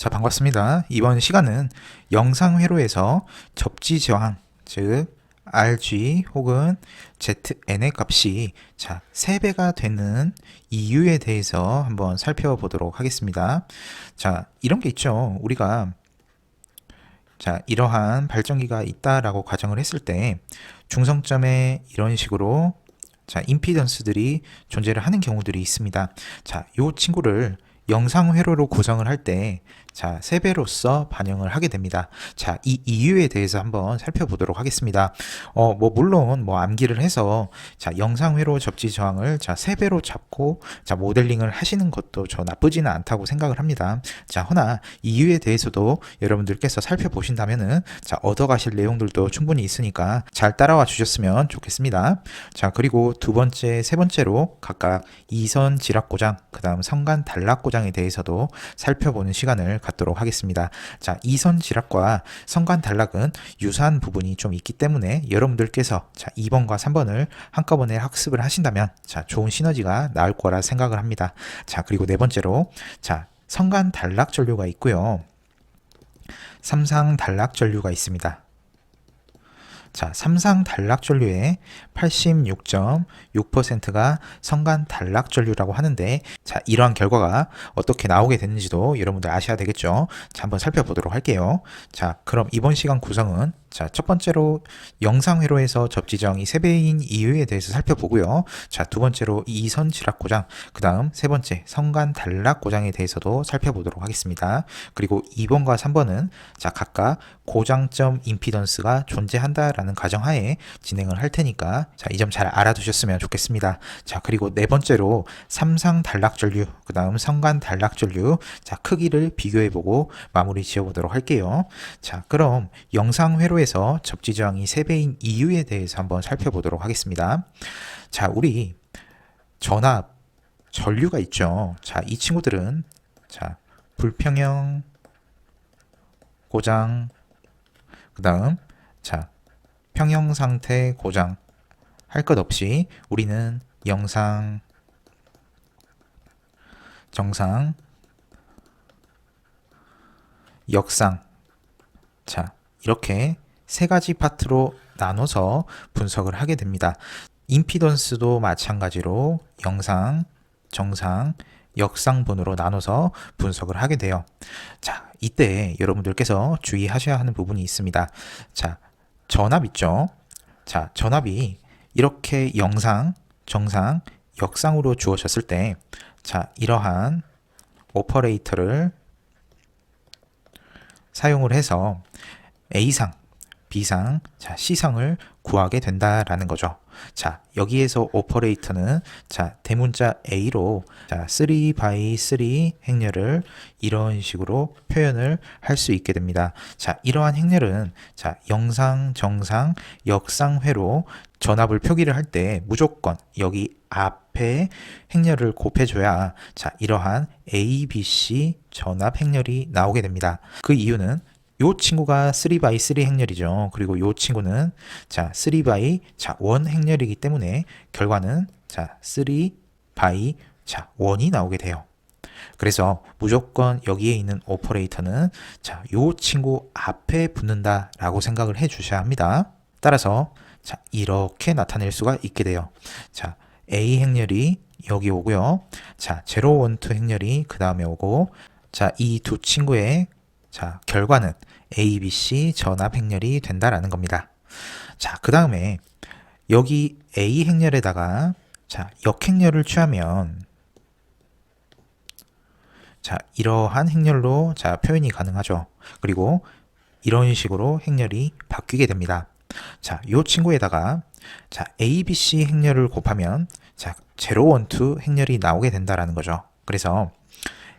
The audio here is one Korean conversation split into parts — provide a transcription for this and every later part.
자, 반갑습니다. 이번 시간은 영상 회로에서 접지 저항, 즉 RG 혹은 ZN의 값이 3배가 되는 이유에 대해서 한번 살펴보도록 하겠습니다. 자, 이런 게 있죠. 우리가 이러한 발전기가 있다라고 가정을 했을 때 중성점에 이런 식으로 임피던스들이 존재를 하는 경우들이 있습니다. 자, 이 친구를 영상 회로로 구성을 할 때 3배로서 반영을 하게 됩니다. 자, 이 이유에 대해서 한번 살펴보도록 하겠습니다. 물론 암기를 해서 영상 회로 접지 저항을 3배로 잡고 모델링을 하시는 것도 저 나쁘지는 않다고 생각을 합니다. 자, 허나 이유에 대해서도 여러분들께서 살펴보신다면은 얻어가실 내용들도 충분히 있으니까 잘 따라와 주셨으면 좋겠습니다. 자, 그리고 두 번째, 세 번째로 각각 이선 지락 고장, 그 다음 선간 단락 고장에 대해서도 살펴보는 시간을 갖도록 하겠습니다. 자, 이선 지락과 선간 단락은 유사한 부분이 좀 있기 때문에 여러분들께서 2번과 3번을 한꺼번에 학습을 하신다면 좋은 시너지가 나올 거라 생각을 합니다. 자, 그리고 네 번째로 선간 단락 전류가 있고요. 삼상 단락 전류가 있습니다. 자, 삼상 단락 전류의 86.6%가 선간 단락 전류라고 하는데, 이러한 결과가 어떻게 나오게 됐는지도 여러분들 아셔야 되겠죠. 자, 한번 살펴보도록 할게요. 자, 그럼 이번 시간 구성은 첫 번째로 영상 회로에서 접지정이 3배인 이유에 대해서 살펴보고요. 자, 두 번째로 이선 지락 고장, 그 다음 세 번째 선간 단락 고장에 대해서도 살펴보도록 하겠습니다. 그리고 2번과 3번은 각각 고장점 임피던스가 존재한다라는 가정하에 진행을 할 테니까 이 점 잘 알아두셨으면 좋겠습니다. 자, 그리고 네 번째로 삼상 단락 전류, 그 다음 선간 단락 전류, 크기를 비교해보고 마무리 지어보도록 할게요. 자, 그럼 영상 회로에서 접지 저항이 3배인 이유에 대해서 한번 살펴보도록 하겠습니다. 자, 우리 전압 전류가 있죠. 자, 이 친구들은 불평형 고장, 그 다음 평형 상태 고장 할 것 없이 우리는 영상, 정상, 역상, 이렇게 세 가지 파트로 나눠서 분석을 하게 됩니다. 임피던스도 마찬가지로 영상, 정상, 역상분으로 나눠서 분석을 하게 돼요. 자, 이때 여러분들께서 주의하셔야 하는 부분이 있습니다. 자, 전압 있죠? 자, 전압이 이렇게 영상, 정상, 역상으로 주어졌을 때, 이러한 오퍼레이터를 사용을 해서 A상, B상, C상을 구하게 된다라는 거죠. 자, 여기에서 오퍼레이터는 대문자 A로 3x3 행렬을 이런 식으로 표현을 할 수 있게 됩니다. 자, 이러한 행렬은 영상, 정상, 역상회로 전압을 표기를 할 때 무조건 여기 앞에 행렬을 곱해줘야 이러한 A, B, C 전압 행렬이 나오게 됩니다. 그 이유는 요 친구가 3x3 행렬이죠. 그리고 요 친구는 3x1 행렬이기 때문에 결과는 3x1이 나오게 돼요. 그래서 무조건 여기에 있는 오퍼레이터는 요 친구 앞에 붙는다 라고 생각을 해 주셔야 합니다. 따라서 이렇게 나타낼 수가 있게 돼요. A 행렬이 여기 오고요. 0, 1, 2 행렬이 그 다음에 오고, 이 두 친구의 결과는 A, B, C 전압 행렬이 된다라는 겁니다. 자, 그 다음에 여기 A 행렬에다가 역행렬을 취하면 이러한 행렬로 표현이 가능하죠. 그리고 이런 식으로 행렬이 바뀌게 됩니다. 이 친구에다가 A, B, C 행렬을 곱하면 0, 1, 2 행렬이 나오게 된다라는 거죠. 그래서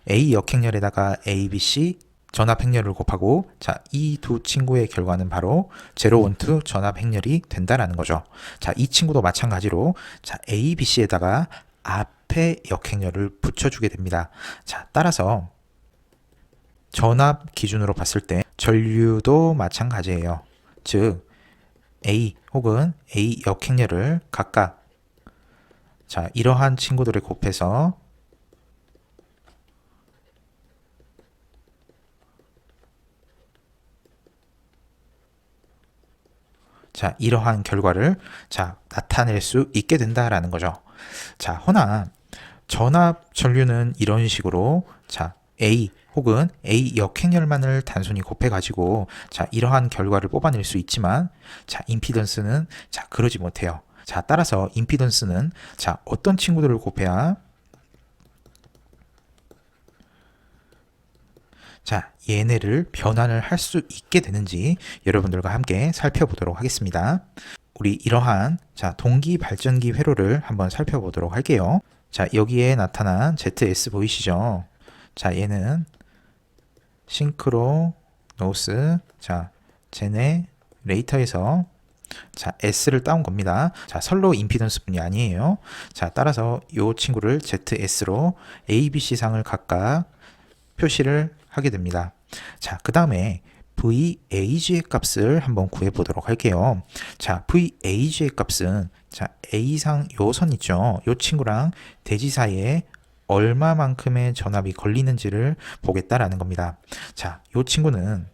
A 역행렬에다가 A, B, C 전압 행렬을 곱하고 이 두 친구의 결과는 바로 0, 1, 2 전압 행렬이 된다라는 거죠. 이 친구도 마찬가지로 A, B, C에다가 앞에 역행렬을 붙여주게 됩니다. 따라서 전압 기준으로 봤을 때 전류도 마찬가지예요. 즉 A 혹은 A 역행렬을 각각 이러한 친구들을 곱해서 자, 이러한 결과를 자, 나타낼 수 있게 된다라는 거죠. 자, 허나 전압 전류는 이런 식으로 자, A 혹은 A 역행렬만을 단순히 곱해 가지고 자, 이러한 결과를 뽑아낼 수 있지만 자, 임피던스는 자, 그러지 못해요. 자, 따라서 임피던스는 자, 어떤 친구들을 곱해야 자, 얘네를 변환을 할 수 있게 되는지 여러분들과 함께 살펴보도록 하겠습니다. 우리 이러한 자, 동기 발전기 회로를 한번 살펴보도록 할게요. 자, 여기에 나타난 ZS 보이시죠? 자, 얘는 싱크로 노스 자, 제네레이터에서 자, S를 따온 겁니다. 자, 선로 임피던스 뿐이 아니에요. 자, 따라서 이 친구를 ZS로 A, B, C 상을 각각 표시를 하게 됩니다. 자, 그 다음에 VAG의 값을 한번 구해 보도록 할게요. 자, VAG의 값은 자, A상 요 선 있죠. 요 친구랑 대지 사이에 얼마만큼의 전압이 걸리는지를 보겠다라는 겁니다. 자, 요 친구는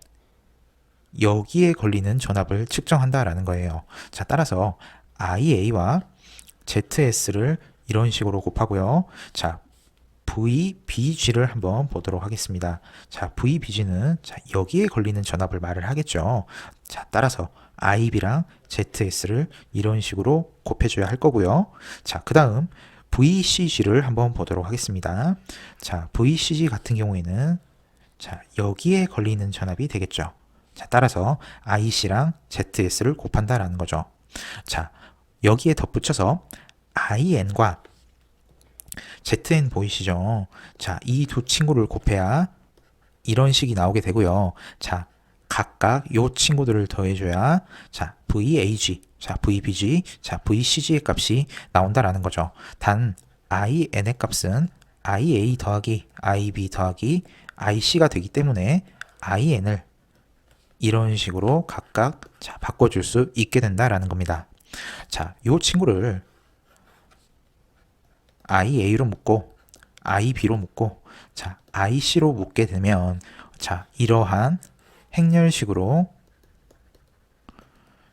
여기에 걸리는 전압을 측정한다라는 거예요. 자, 따라서 IA와 ZS를 이런 식으로 곱하고요. 자, VBG를 한번 보도록 하겠습니다. 자, VBG는 자, 여기에 걸리는 전압을 말을 하겠죠. 자, 따라서 IB랑 ZS를 이런 식으로 곱해줘야 할 거고요. 자, 그 다음 VCG를 한번 보도록 하겠습니다. 자, VCG 같은 경우에는 자, 여기에 걸리는 전압이 되겠죠. 자, 따라서 IC랑 ZS를 곱한다라는 거죠. 자, 여기에 덧붙여서 IN과 ZN 보이시죠? 자, 이 두 친구를 곱해야 이런 식이 나오게 되고요. 자, 각각 요 친구들을 더해줘야 자, VAG, 자, VBG, 자, VCG의 값이 나온다라는 거죠. 단 IN의 값은 IA 더하기 IB 더하기 IC가 되기 때문에 IN을 이런 식으로 각각 자, 바꿔줄 수 있게 된다라는 겁니다. 자, 요 친구를 IA로 묶고 IB로 묶고 자, IC로 묶게 되면 자, 이러한 행렬식으로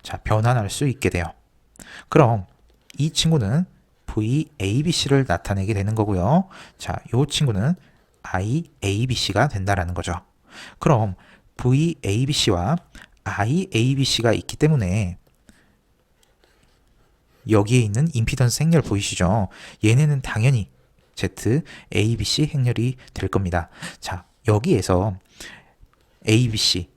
자, 변환할 수 있게 돼요. 그럼 이 친구는 VABC를 나타내게 되는 거고요. 자, 요 친구는 IABC가 된다라는 거죠. 그럼 VABC와 IABC가 있기 때문에 여기에 있는 임피던스 행렬 보이시죠? 얘네는 당연히 ZABC 행렬이 될 겁니다. 자, 여기에서 ABC,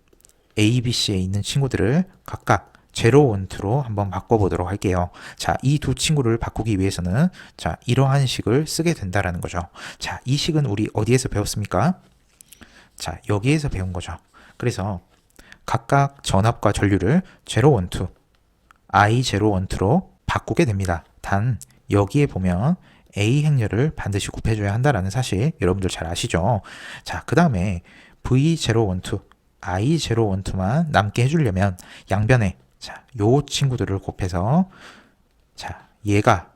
ABC에 있는 친구들을 각각 제로 원투로 한번 바꿔보도록 할게요. 자, 이 두 친구를 바꾸기 위해서는 자, 이러한 식을 쓰게 된다라는 거죠. 자, 이 식은 우리 어디에서 배웠습니까? 자, 여기에서 배운 거죠. 그래서 각각 전압과 전류를 제로 원투, I 제로 원투로 바꾸게 됩니다. 단 여기에 보면 A 행렬을 반드시 곱해줘야 한다는 사실 여러분들 잘 아시죠? 자, 그 다음에 V012, I012만 남게 해주려면 양변에 자, 요 친구들을 곱해서 자, 얘가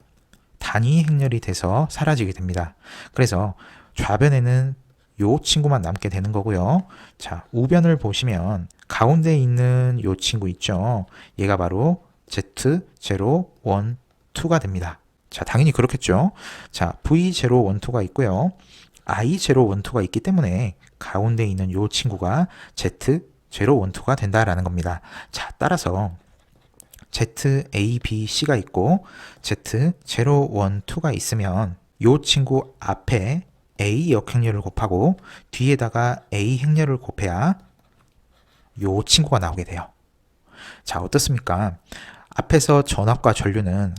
단위 행렬이 돼서 사라지게 됩니다. 그래서 좌변에는 요 친구만 남게 되는 거고요. 자, 우변을 보시면 가운데 있는 요 친구 있죠? 얘가 바로 Z012가 됩니다. 자, 당연히 그렇겠죠. 자, V012가 있고요. I012가 있기 때문에 가운데 있는 요 친구가 Z012가 된다라는 겁니다. 자, 따라서 ZABC가 있고 Z012가 있으면 요 친구 앞에 A 역행렬을 곱하고 뒤에다가 A 행렬을 곱해야 요 친구가 나오게 돼요. 자, 어떻습니까? 앞에서 전압과 전류는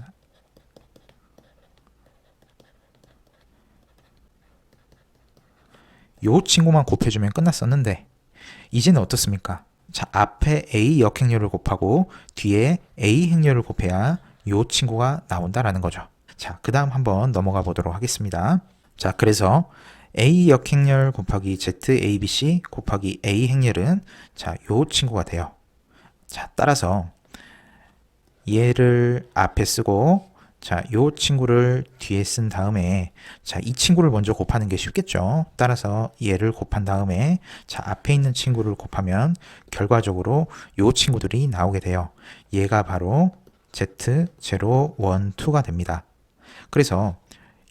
요 친구만 곱해주면 끝났었는데 이제는 어떻습니까? 자, 앞에 A 역행렬을 곱하고 뒤에 A 행렬을 곱해야 요 친구가 나온다라는 거죠. 자, 그 다음 한번 넘어가 보도록 하겠습니다. 자, 그래서 A 역행렬 곱하기 ZABC 곱하기 A 행렬은 자, 요 친구가 돼요. 자, 따라서 얘를 앞에 쓰고 자, 요 친구를 뒤에 쓴 다음에 자, 이 친구를 먼저 곱하는 게 쉽겠죠. 따라서 얘를 곱한 다음에 자, 앞에 있는 친구를 곱하면 결과적으로 요 친구들이 나오게 돼요. 얘가 바로 Z0, 1, 2가 됩니다. 그래서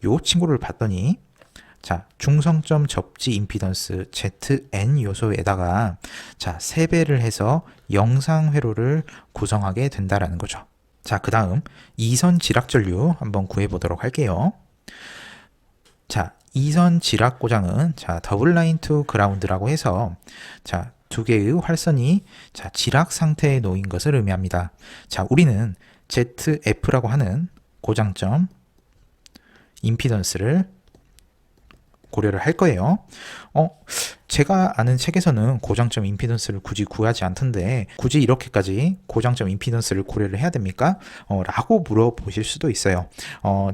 요 친구를 봤더니 자, 중성점 접지 임피던스 Zn 요소에다가 자, 3배를 해서 영상 회로를 구성하게 된다라는 거죠. 자, 그 다음 이선 지락 전류 한번 구해 보도록 할게요. 자, 이선 지락 고장은 자, 더블 라인 투 그라운드라고 해서 자, 두 개의 활선이 자, 지락 상태에 놓인 것을 의미합니다. 자, 우리는 ZF라고 하는 고장점 임피던스를 고려를 할 거예요. 제가 아는 책에서는 고장점 임피던스를 굳이 구하지 않던데 굳이 이렇게까지 고장점 임피던스를 고려를 해야 됩니까? 라고 물어보실 수도 있어요.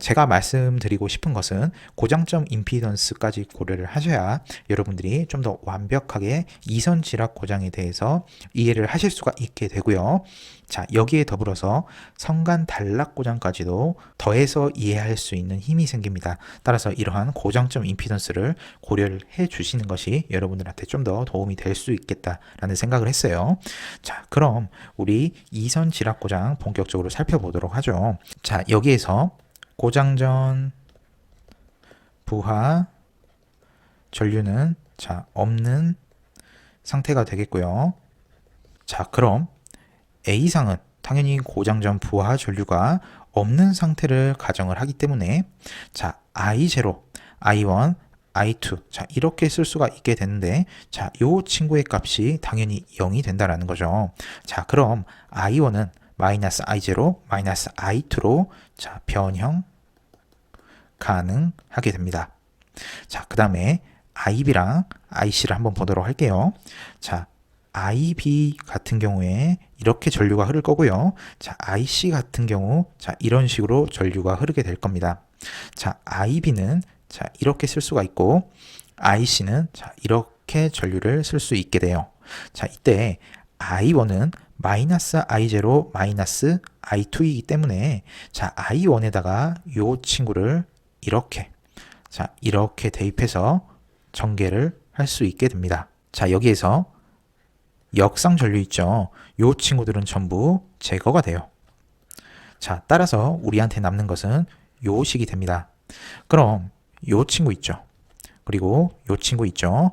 제가 말씀드리고 싶은 것은 고장점 임피던스까지 고려를 하셔야 여러분들이 좀 더 완벽하게 이선 지락 고장에 대해서 이해를 하실 수가 있게 되고요. 자, 여기에 더불어서 성간 단락 고장까지도 더해서 이해할 수 있는 힘이 생깁니다. 따라서 이러한 고장점 임피던스를 고려를 해 주시는 것이 여러분들한테 좀 더 도움이 될 수 있겠다라는 생각을 했어요. 자, 그럼 우리 이선 지락 고장 본격적으로 살펴보도록 하죠. 자, 여기에서 고장전 부하 전류는 자, 없는 상태가 되겠고요. 자, 그럼 A상은 당연히 고장전 부하 전류가 없는 상태를 가정을 하기 때문에 자, I0, I1, I2 자, 이렇게 쓸 수가 있게 되는데 자, 요 친구의 값이 당연히 0이 된다라는 거죠. 자, 그럼 I1은 마이너스 I0, 마이너스 I2로 자, 변형 가능하게 됩니다. 자, 그 다음에 IB랑 IC를 한번 보도록 할게요. 자, IB 같은 경우에 이렇게 전류가 흐를 거고요. 자, IC 같은 경우 자, 이런 식으로 전류가 흐르게 될 겁니다. 자, IB는 자, 이렇게 쓸 수가 있고 IC는 자, 이렇게 전류를 쓸 수 있게 돼요. 자, 이때 I1은 마이너스 I0 마이너스 I2이기 때문에 자, I1에다가 요 친구를 이렇게 자, 이렇게 대입해서 전개를 할 수 있게 됩니다. 자, 여기에서 역상 전류 있죠. 요 친구들은 전부 제거가 돼요. 자, 따라서 우리한테 남는 것은 요 식이 됩니다. 그럼 요 친구 있죠. 그리고 요 친구 있죠.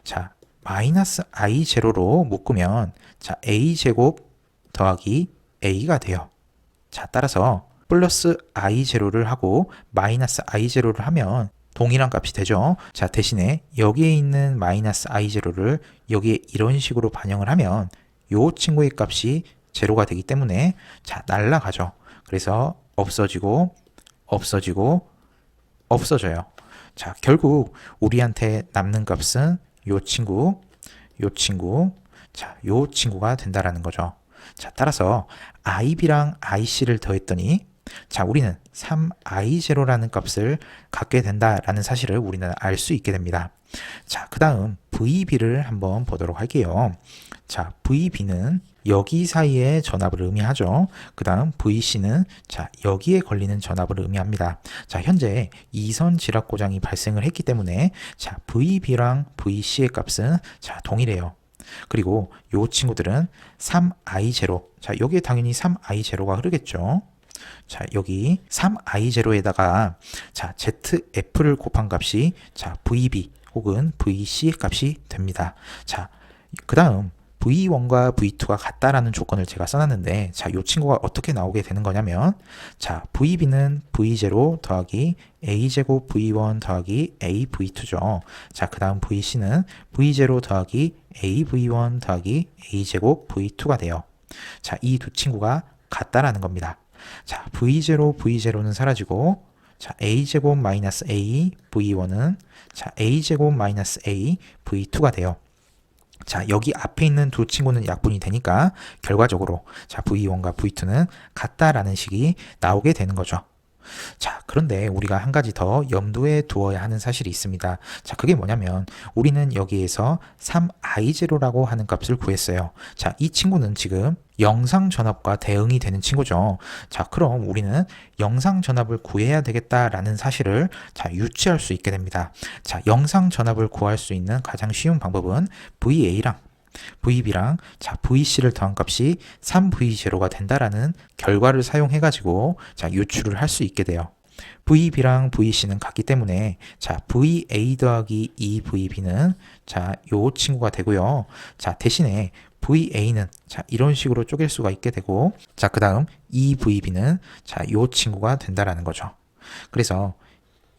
자, 마이너스 I0로 묶으면 자, A제곱 더하기 A가 돼요. 자, 따라서 플러스 I0를 하고 마이너스 I0를 하면 동일한 값이 되죠. 자, 대신에 여기에 있는 마이너스 I0를 여기에 이런 식으로 반영을 하면 요 친구의 값이 제로가 되기 때문에 자, 날라가죠. 그래서 없어지고 없어지고 없어져요. 자, 결국 우리한테 남는 값은 요 친구, 요 친구, 자, 요 친구가 된다라는 거죠. 자, 따라서 IB랑 IC를 더했더니 자, 우리는 3I0라는 값을 갖게 된다라는 사실을 우리는 알 수 있게 됩니다. 자, 그 다음 VB를 한번 보도록 할게요. 자, VB는 여기 사이의 전압을 의미하죠. 그 다음 VC는 자, 여기에 걸리는 전압을 의미합니다. 자, 현재 이선 지락 고장이 발생을 했기 때문에 자, VB랑 VC의 값은 자, 동일해요. 그리고 요 친구들은 3I0 자, 여기에 당연히 3I0가 흐르겠죠. 자, 여기 3I0에다가 자, ZF를 곱한 값이 자, VB 혹은 VC의 값이 됩니다. 자, 그 다음 V1과 V2가 같다라는 조건을 제가 써놨는데 자, 이 친구가 어떻게 나오게 되는 거냐면 자, VB는 V0 더하기 A제곱 V1 더하기 AV2죠. 자, 그 다음 VC는 V0 더하기 AV1 더하기 A제곱 V2가 돼요. 자, 이 두 친구가 같다라는 겁니다. 자, V0, V0는 사라지고 자, A제곱 마이너스 A, V1은 자, A제곱 마이너스 A, V2가 돼요. 자, 여기 앞에 있는 두 친구는 약분이 되니까 결과적으로 자, V1과 V2는 같다라는 식이 나오게 되는 거죠. 자, 그런데 우리가 한 가지 더 염두에 두어야 하는 사실이 있습니다. 자, 그게 뭐냐면 우리는 여기에서 3i0라고 하는 값을 구했어요. 자, 이 친구는 지금 영상 전압과 대응이 되는 친구죠. 자, 그럼 우리는 영상 전압을 구해야 되겠다라는 사실을 자, 유추할 수 있게 됩니다. 자, 영상 전압을 구할 수 있는 가장 쉬운 방법은 VA랑 VB랑 자, VC를 더한 값이 3V0가 된다라는 결과를 사용해 가지고 자, 유추를 할 수 있게 돼요. VB랑 VC는 같기 때문에 자, VA 더하기 2VB는 자, 요 친구가 되고요. 자, 대신에 VA는 자, 이런 식으로 쪼갤 수가 있게 되고 자, 그다음 2VB는 자, 요 친구가 된다라는 거죠. 그래서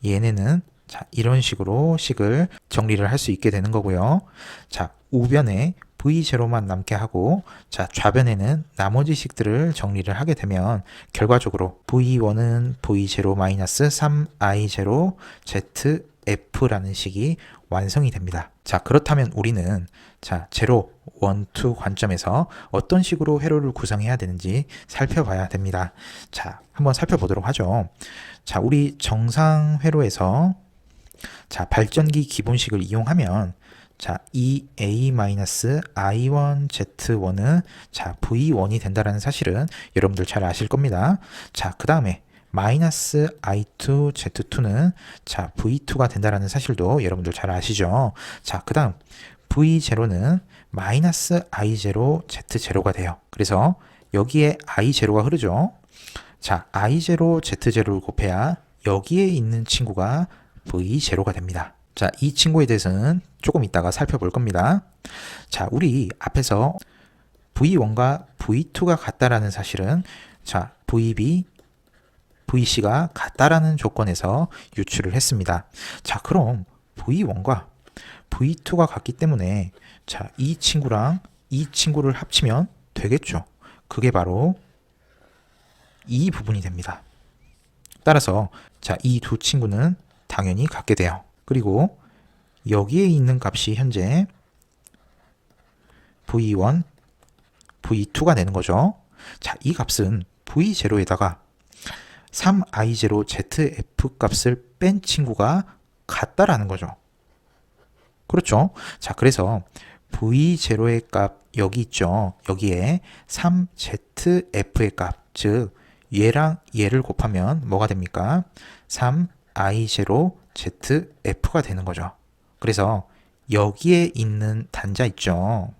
얘네는 자, 이런 식으로 식을 정리를 할 수 있게 되는 거고요. 자, 우변에 V0만 남게 하고 자, 좌변에는 나머지 식들을 정리를 하게 되면 결과적으로 V1은 V0-3i0 ZF라는 식이 완성이 됩니다. 자, 그렇다면 우리는 자, 0, 1, 2 관점에서 어떤 식으로 회로를 구성해야 되는지 살펴봐야 됩니다. 자, 한번 살펴보도록 하죠. 자, 우리 정상 회로에서 자, 발전기 기본식을 이용하면 자, EA-I1Z1은 자, V1이 된다라는 사실은 여러분들 잘 아실 겁니다. 자, 그 다음에 마이너스 I2Z2는 자, V2가 된다라는 사실도 여러분들 잘 아시죠? 자, 그 다음 V0는 마이너스 I0 Z0가 돼요. 그래서 여기에 I0가 흐르죠. 자, I0 Z0를 곱해야 여기에 있는 친구가 V0가 됩니다. 자, 이 친구에 대해서는 조금 이따가 살펴볼 겁니다. 자, 우리 앞에서 V1과 V2가 같다라는 사실은 자, VB, VC가 같다라는 조건에서 유추를 했습니다. 자, 그럼 V1과 V2가 같기 때문에 자, 이 친구랑 이 친구를 합치면 되겠죠. 그게 바로 이 부분이 됩니다. 따라서 자, 이 두 친구는 당연히 같게 돼요. 그리고 여기에 있는 값이 현재 V1, V2가 되는 거죠. 자, 이 값은 V0에다가 3i0ZF 값을 뺀 친구가 같다라는 거죠. 그렇죠? 자, 그래서 V0의 값 여기 있죠. 여기에 3ZF의 값, 즉 얘랑 얘를 곱하면 뭐가 됩니까? 3i0ZF가 되는 거죠. 그래서 여기에 있는 단자 있죠.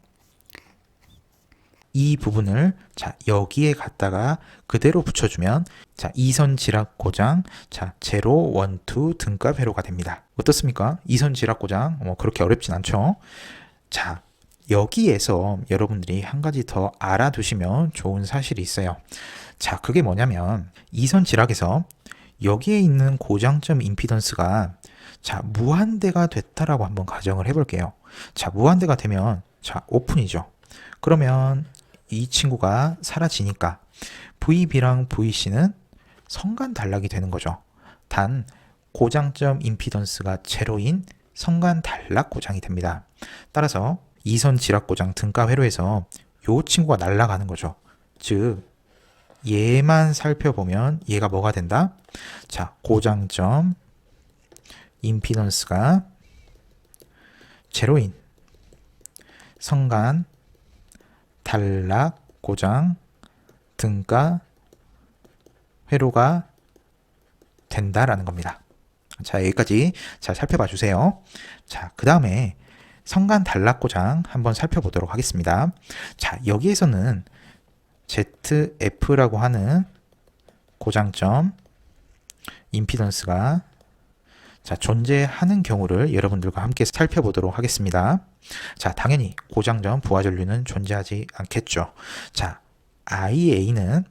이 부분을 자, 여기에 갖다가 그대로 붙여주면 자, 이선 지락 고장 자, 0, 1, 2 등가 회로가 됩니다. 어떻습니까? 이선 지락 고장 뭐 그렇게 어렵진 않죠. 자, 여기에서 여러분들이 한 가지 더 알아두시면 좋은 사실이 있어요. 자, 그게 뭐냐면 이선 지락에서 여기에 있는 고장점 임피던스가 자, 무한대가 됐다라고 한번 가정을 해볼게요. 자, 무한대가 되면 자, 오픈이죠. 그러면 이 친구가 사라지니까 VB랑 VC는 성간 단락이 되는 거죠. 단 고장점 임피던스가 제로인 성간 단락 고장이 됩니다. 따라서 이선 지락 고장 등가 회로에서 이 친구가 날아가는 거죠. 즉 얘만 살펴보면 얘가 뭐가 된다? 자, 고장점 임피던스가 제로인 성간 단락 고장 등가 회로가 된다라는 겁니다. 자, 여기까지 잘 살펴봐 주세요. 자, 그 다음에 성간 단락 고장 한번 살펴보도록 하겠습니다. 자, 여기에서는 ZF라고 하는 고장점 임피던스가 자, 존재하는 경우를 여러분들과 함께 살펴보도록 하겠습니다. 자, 당연히 고장점 부하전류는 존재하지 않겠죠. 자, IA는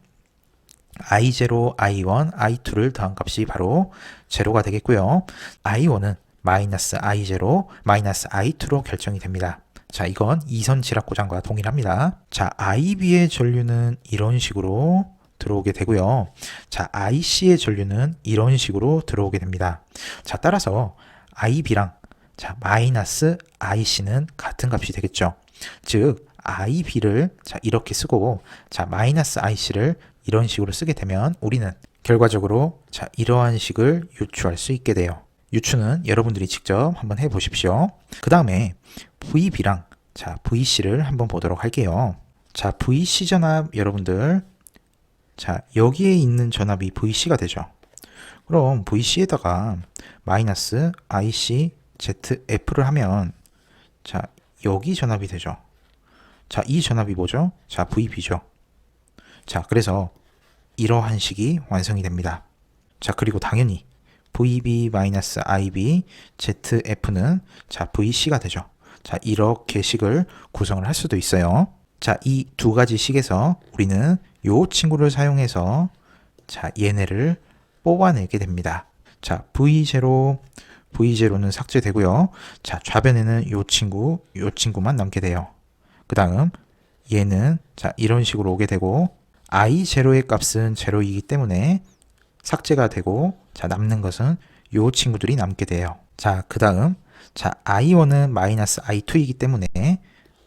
I0, I1, I2를 더한 값이 바로 제로가 되겠고요. I1은 마이너스 I0, 마이너스 I2로 결정이 됩니다. 자, 이건 이선 지락 고장과 동일합니다. 자, IB의 전류는 이런 식으로 들어오게 되고요. 자, IC의 전류는 이런 식으로 들어오게 됩니다. 자, 따라서 IB랑 자, 마이너스 IC는 같은 값이 되겠죠. 즉, IB를 자, 이렇게 쓰고 자, 마이너스 IC를 이런 식으로 쓰게 되면 우리는 결과적으로 자, 이러한 식을 유추할 수 있게 돼요. 유추는 여러분들이 직접 한번 해 보십시오. 그 다음에 VB랑 자, VC를 한번 보도록 할게요. 자, VC 전압 여러분들 자, 여기에 있는 전압이 VC가 되죠. 그럼 VC에다가 마이너스 IC ZF를 하면 자, 여기 전압이 되죠. 자, 이 전압이 뭐죠? 자, VB죠. 자, 그래서 이러한 식이 완성이 됩니다. 자, 그리고 당연히 VB-IB ZF는 자, VC가 되죠. 자, 이렇게 식을 구성을 할 수도 있어요. 자, 이 두 가지 식에서 우리는 요 친구를 사용해서 자, 얘네를 뽑아내게 됩니다. 자, V0는 삭제되고요. 자, 좌변에는 요 친구만 남게 돼요. 그 다음 얘는 자, 이런 식으로 오게 되고 I0의 값은 0이기 때문에 삭제가 되고 자, 남는 것은 요 친구들이 남게 돼요. 자, 그 다음 자, I1은 마이너스 I2이기 때문에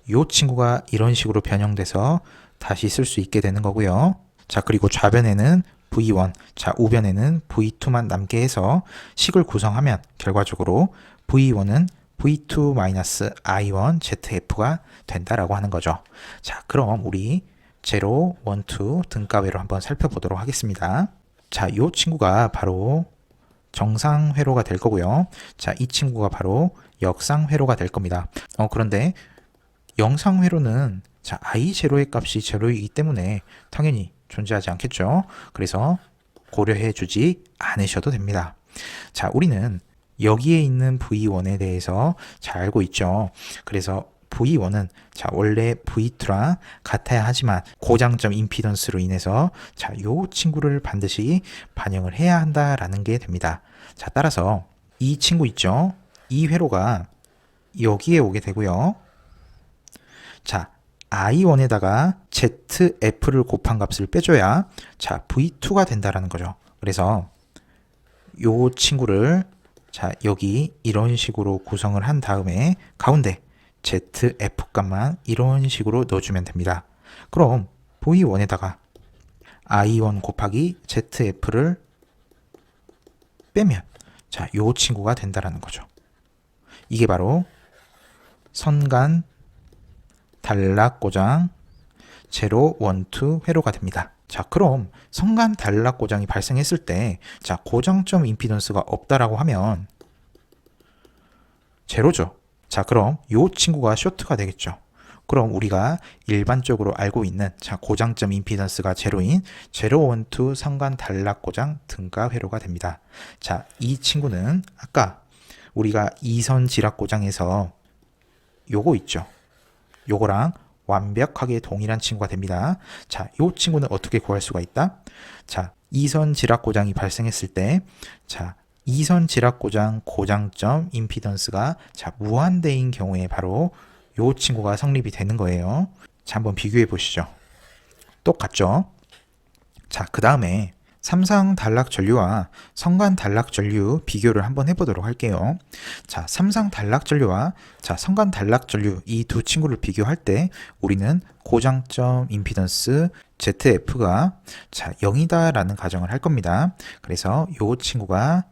요 친구가 이런 식으로 변형돼서 다시 쓸 수 있게 되는 거고요. 자, 그리고 좌변에는 V1, 자, 우변에는 V2만 남게 해서 식을 구성하면 결과적으로 V1은 V2-I1 ZF가 된다라고 하는 거죠. 자, 그럼 우리 0, 1, 2 등가회로 한번 살펴보도록 하겠습니다. 자, 이 친구가 바로 정상 회로가 될 거고요. 자, 이 친구가 바로 역상 회로가 될 겁니다. 그런데 영상 회로는 자, I0의 값이 0이기 때문에 당연히 존재하지 않겠죠. 그래서 고려해 주지 않으셔도 됩니다. 자, 우리는 여기에 있는 V1에 대해서 잘 알고 있죠. 그래서 V1은 자, 원래 V2랑 같아야 하지만 고장점 임피던스로 인해서 자, 요 친구를 반드시 반영을 해야 한다라는 게 됩니다. 자, 따라서 이 친구 있죠. 이 회로가 여기에 오게 되고요. 자, I1에다가 ZF를 곱한 값을 빼줘야 자, V2가 된다라는 거죠. 그래서 요 친구를 자, 여기 이런 식으로 구성을 한 다음에 가운데 ZF 값만 이런 식으로 넣어주면 됩니다. 그럼 V1에다가 I1 곱하기 ZF를 빼면 자, 요 친구가 된다라는 거죠. 이게 바로 선간 단락고장 0, 1, 2 회로가 됩니다. 자, 그럼 선간 단락고장이 발생했을 때 자, 고정점 임피던스가 없다라고 하면 제로죠. 자, 그럼 요 친구가 쇼트가 되겠죠. 그럼 우리가 일반적으로 알고 있는 자, 고정점 임피던스가 제로인 0, 1, 2 선간 단락고장 등가 회로가 됩니다. 자, 이 친구는 아까 우리가 이선 지락고장에서 요거 있죠. 요거랑 완벽하게 동일한 친구가 됩니다. 자, 요 친구는 어떻게 구할 수가 있다? 자, 이선 지락고장이 발생했을 때 자, 이선 지락고장 고장점 임피던스가 자, 무한대인 경우에 바로 요 친구가 성립이 되는 거예요. 자, 한번 비교해 보시죠. 똑같죠? 자, 그 다음에 삼상 단락 전류와 성간 단락 전류 비교를 한번 해보도록 할게요. 자, 삼상 단락 전류와 자, 성간 단락 전류 이 두 친구를 비교할 때 우리는 고장점 임피던스 ZF가 자, 0이다라는 가정을 할 겁니다. 그래서 이 친구가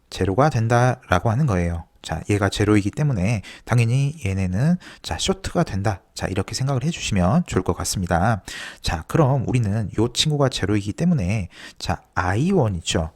제로가 된다라고 하는 거예요. 자, 얘가 제로이기 때문에 당연히 얘네는 자, 쇼트가 된다. 자, 이렇게 생각을 해주시면 좋을 것 같습니다. 자, 그럼 우리는 이 친구가 제로이기 때문에 자, I1 있죠.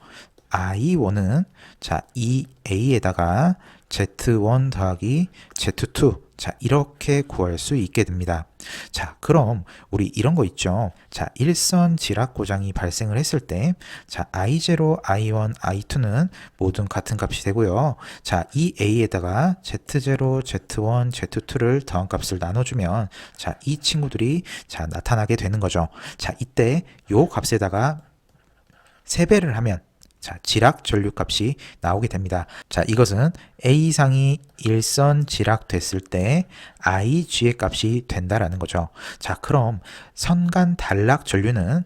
I1은 자, 이 A에다가 Z1 더하기 Z2 자, 이렇게 구할 수 있게 됩니다. 자, 그럼 우리 이런 거 있죠. 자, 일선 지락 고장이 발생을 했을 때 자, I0, I1, I2는 모두 같은 값이 되고요. 자, 이 A에다가 Z0, Z1, Z2를 더한 값을 나눠주면 자, 이 친구들이 자, 나타나게 되는 거죠. 자, 이때 요 값에다가 3배를 하면 자, 지락 전류 값이 나오게 됩니다. 자, 이것은 A상이 일선 지락 됐을 때 IG의 값이 된다라는 거죠. 자, 그럼 선간 단락 전류는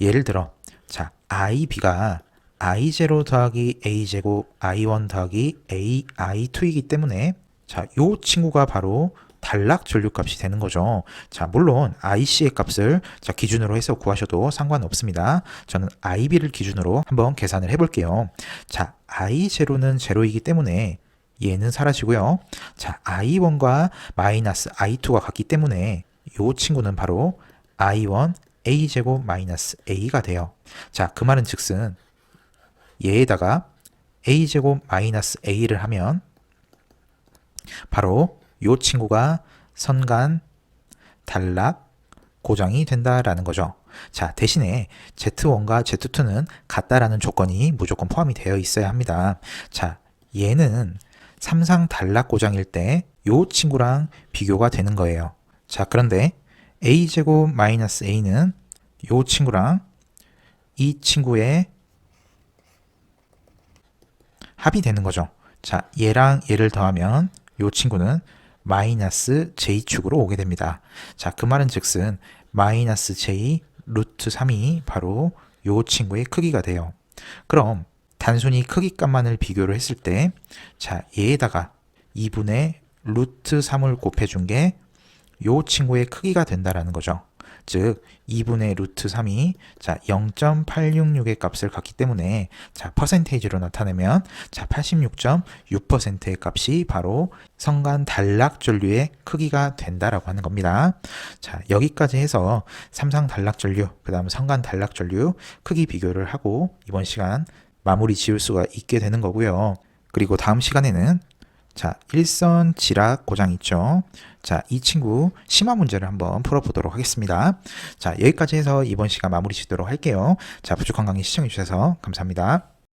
예를 들어 자, IB가 I0 더하기 A제곱 I1 더하기 AI2이기 때문에 자, 요 친구가 바로 단락 전류값이 되는 거죠. 자, 물론 IC의 값을 자, 기준으로 해서 구하셔도 상관없습니다. 저는 IB를 기준으로 한번 계산을 해볼게요. 자, I0는 제로이기 때문에 얘는 사라지고요. 자, I1과 마이너스 I2가 같기 때문에 이 친구는 바로 I1 A제곱 마이너스 A가 돼요. 자, 그 말은 즉슨 얘에다가 A제곱 마이너스 A를 하면 바로 이 친구가 선간 단락 고정이 된다라는 거죠. 자, 대신에 Z1과 Z2는 같다라는 조건이 무조건 포함이 되어 있어야 합니다. 자, 얘는 삼상 단락 고정일 때 이 친구랑 비교가 되는 거예요. 자, 그런데 A제곱 마이너스 A는 이 친구랑 이 친구의 합이 되는 거죠. 자, 얘랑 얘를 더하면 이 친구는 마이너스 J축으로 오게 됩니다. 자, 그 말은 즉슨 마이너스 J 루트 3이 바로 이 친구의 크기가 돼요. 그럼 단순히 크기 값만을 비교를 했을 때, 자, 얘에다가 2분의 루트 3을 곱해준 게 이 친구의 크기가 된다라는 거죠. 즉 2분의 루트 3이 자 0.866의 값을 갖기 때문에 자 퍼센테이지로 나타내면 자 86.6%의 값이 바로 선간 단락 전류의 크기가 된다라고 하는 겁니다. 자, 여기까지 해서 삼상 단락 전류, 그다음 선간 단락 전류 크기 비교를 하고 이번 시간 마무리 지을 수가 있게 되는 거고요. 그리고 다음 시간에는 자, 일선 지락 고장 있죠. 자, 이 친구 심화 문제를 한번 풀어보도록 하겠습니다. 자, 여기까지 해서 이번 시간 마무리 짓도록 할게요. 자, 부족한 강의 시청해주셔서 감사합니다.